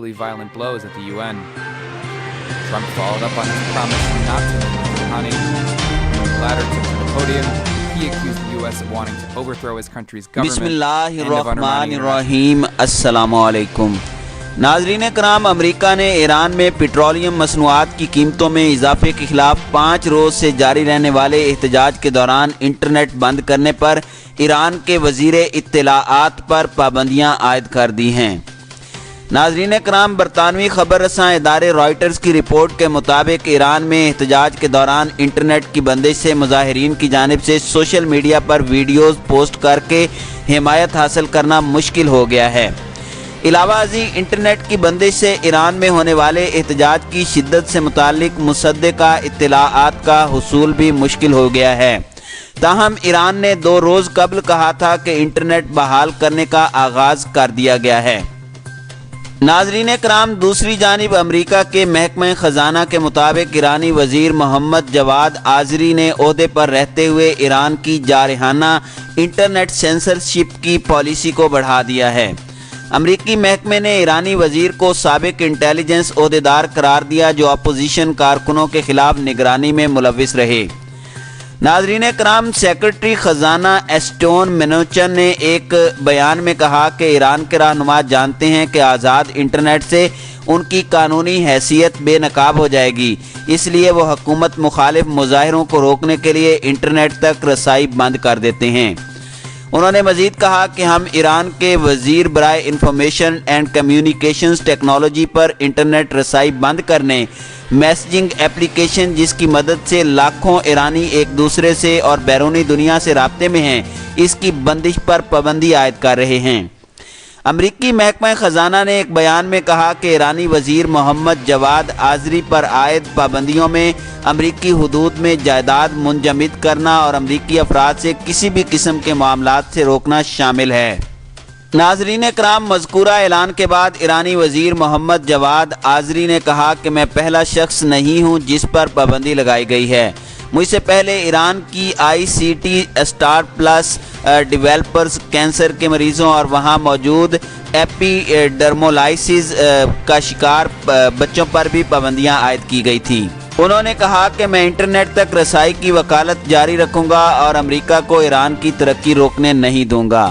violent blows at the UN. Trump followed up on his promise not to meet with Rouhani. When the latter took to the podium, he accused the US of wanting to overthrow his country's government and of undermining बिस्मिल्लाहिर्रहमानिर्रहीम अस्सलामु अलैकुम। नाज़रीन कराम, America ने Iran में petroleum मसनूआत की कीमतों में इजाफे के खिलाफ 5 रोज़ से जारी रहने वाले एहतजाज के दौरान इंटरनेट बंद करने पर ईरान के वज़ीर इत्तलाआत पर पाबंदियाँ आयद कर दी हैं। नाज़रीन कराम, बरतानवी खबर रसां इदारे रॉयटर्स की रिपोर्ट के मुताबिक ईरान में एहतजाज के दौरान इंटरनेट की बंदिश से मुजाहिरीन की जानिब से सोशल मीडिया पर वीडियोज़ पोस्ट करके हिमायत हासिल करना मुश्किल हो गया है। इलावा अजी इंटरनेट की बंदिश से ईरान में होने वाले एहतजाज की शिद्दत से मुतालिक मुसद्दिका इत्तलाआत का हुसूल भी मुश्किल हो गया है। ताहम ईरान ने 2 रोज़ कबल कहा था कि इंटरनेट बहाल करने का आगाज़ कर दिया गया है। नाज़रीन कराम, दूसरी जानिब अमेरिका के महकमा ख़जाना के मुताबिक ईरानी वज़ीर मोहम्मद जवाद आज़री ने ओहदे पर रहते हुए ईरान की जारहाना इंटरनेट सेंसरशिप की पॉलिसी को बढ़ा दिया है। अमरीकी महकमे ने ईरानी वज़ीर को साबिक इंटेलिजेंस ओहदेदार करार दिया जो अपोजिशन कारकुनों के खिलाफ निगरानी में मुलविस रहे। नाज़रीन कराम, सेक्रेटरी ख़जाना एस्टोन मेनोचन ने एक बयान में कहा कि ईरान के रहनुमा जानते हैं कि आज़ाद इंटरनेट से उनकी कानूनी हैसियत बेनकाब हो जाएगी, इसलिए वो हुकूमत मुखालिफ मुजाहिरों को रोकने के लिए इंटरनेट तक रसाई बंद कर देते हैं। उन्होंने मज़ीद कहा कि हम ईरान के वज़ीर बराए इंफॉर्मेशन एंड कम्युनिकेशंस टेक्नोलॉजी पर इंटरनेट रसाई बंद करने, मैसेजिंग एप्लीकेशन जिसकी मदद से लाखों ईरानी एक दूसरे से और बैरूनी दुनिया से राब्ते में हैं, इसकी बंदिश पर पाबंदी आयद कर रहे हैं। अमरीकी महकमा ख़जाना ने एक बयान में कहा कि ईरानी वज़ीर मोहम्मद जवाद आज़री पर आयद पाबंदियों में अमरीकी हुदूद में जायदाद मुंजमद करना और अमरीकी अफराद से किसी भी किस्म के मामलात से रोकना शामिल है। नाज़रीन कराम, मज़कूरा ऐलान के बाद ईरानी वज़ीर मोहम्मद जवाद आज़री ने कहा कि मैं पहला शख्स नहीं हूँ जिस पर पाबंदी लगाई गई है। मुझसे पहले ईरान की ICT star plus developers cancer के मरीज़ों और वहाँ मौजूद एपिडर्मोलाइसिस का शिकार बच्चों पर भी पाबंदियाँ आयद की गई थी। उन्होंने कहा कि मैं इंटरनेट तक रसाई की वकालत जारी रखूँगा और अमेरिका को ईरान की तरक्की रोकने नहीं दूँगा।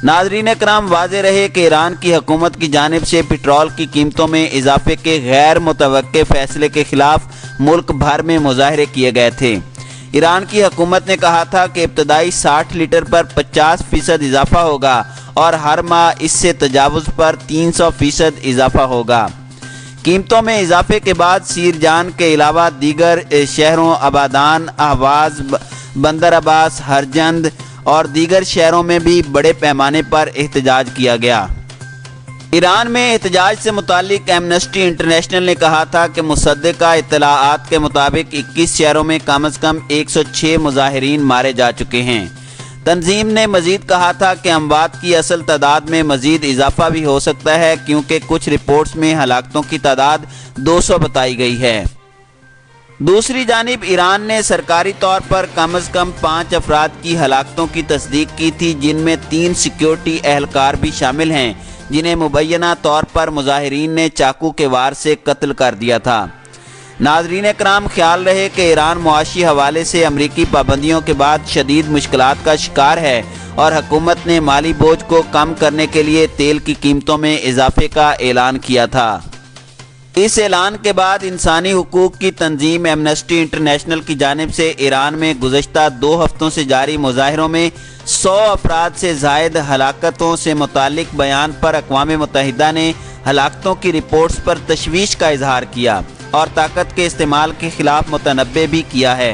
नाज़रीन कराम, वाज़ेह रहे कि ईरान की हुकूमत की जानिब से पेट्रोल की कीमतों में इजाफे के गैर मुतवक्के फैसले के खिलाफ मुल्क भर में मुजाहरे किए गए थे। ईरान की हुकूमत ने कहा था कि इब्तदाई 60 लीटर पर 50% इजाफा होगा और हर माह इससे तजावुज़ पर 300% इजाफा होगा। कीमतों में इजाफे के बाद सीरजान के अलावा दीगर शहरों अबादान, अहवाज, बंदर अब्बास, हरजंद और दीगर शहरों में भी बड़े पैमाने पर एहतजाज किया गया। ईरान में एहतजाज से मुतालिक एमनेस्टी इंटरनेशनल ने कहा था कि मुसद्दिका इत्तलाआत के मुताबिक 21 शहरों में कम से कम 106 मुजाहिरीन मारे जा चुके हैं। तंजीम ने मजीद कहा था कि अमवात की असल तादाद में मजीद इजाफा भी हो सकता है क्योंकि कुछ रिपोर्ट्स में हलाकतों की तादाद 200 बताई गई है। दूसरी जानिब ईरान ने सरकारी तौर पर कम से कम 5 अफराद की हलाकतों की तस्दीक की थी, जिनमें 3 सिक्योरिटी एहलकार भी शामिल हैं जिन्हें मुबैना तौर पर मुजाहिरीन ने चाकू के वार से कत्ल कर दिया था। नाज़रीन कराम, ख्याल रहे कि ईरान मुआशी हवाले से अमरीकी पाबंदियों के बाद शदीद मुश्किलात का शिकार है और हुकूमत ने माली बोझ को कम करने के लिए तेल की कीमतों में इजाफे का ऐलान किया था। इस ऐलान के बाद इंसानी हुकूक की तंजीम एमनेस्टी इंटरनेशनल की जानिब से ईरान में गुज़श्ता 2 हफ्तों से जारी मुजाहिरों में 100 अफराद से ज़ायद हलाकतों से मुतालिक बयान पर अक़वाम मुत्तहिदा ने हलाकतों की रिपोर्ट्स पर तशवीश का इजहार किया और ताकत के इस्तेमाल के खिलाफ मुतनब्बे भी किया है।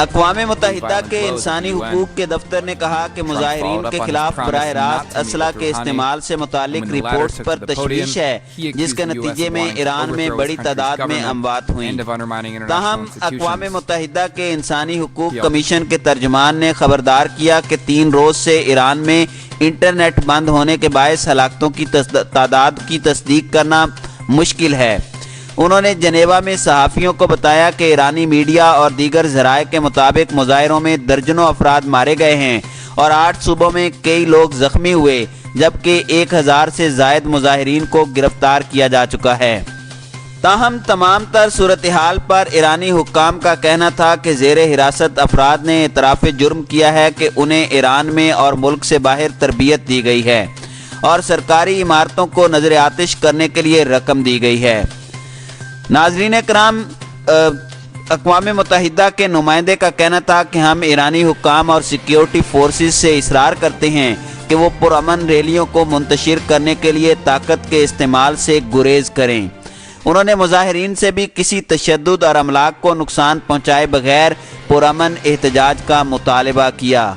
अक़वाम मुत्तहिदा के इंसानी हुकूक के दफ्तर ने कहा कि मुजाहिरीन के खिलाफ बराह रास्त असला के इस्तेमाल से मुतालिक रिपोर्ट्स पर तशवीश है, जिसके नतीजे में ईरान में बड़ी तादाद में अमवात हुई। ताहम अक़वाम मुत्तहिदा के इंसानी हुकूक कमीशन के तर्जुमान ने खबरदार किया कि 3 रोज़ से ईरान में इंटरनेट बंद होने के बायस हलाकतों की तादाद की तस्दीक करना मुश्किल है। उन्होंने जनेवा में सहाफ़ियों को बताया कि ईरानी मीडिया और दीगर ज़राए के मुताबिक मुजाहिरों में दर्जनों अफराद मारे गए हैं और 8 सूबों में कई लोग ज़ख्मी हुए, جبکہ 1000 سے زائد مظاہرین کو گرفتار کیا جا چکا ہے۔ تاہم تمام تر صورتحال پر ایرانی حکام کا کہنا تھا کہ زیر حراست افراد نے اعتراف جرم کیا ہے کہ انہیں ایران میں اور ملک سے باہر تربیت دی گئی ہے اور سرکاری عمارتوں کو نظر آتش کرنے کے لیے رقم دی گئی ہے۔ ناظرین کرام، اقوام متحدہ کے نمائندے کا کہنا تھا کہ ہم ایرانی حکام اور سیکیورٹی فورسز سے اصرار کرتے ہیں کہ وہ پرامن ریلیوں کو منتشر کرنے کے لیے طاقت کے استعمال سے گریز کریں۔ انہوں نے مظاہرین سے بھی کسی تشدد اور املاک کو نقصان پہنچائے بغیر پرامن احتجاج کا مطالبہ کیا۔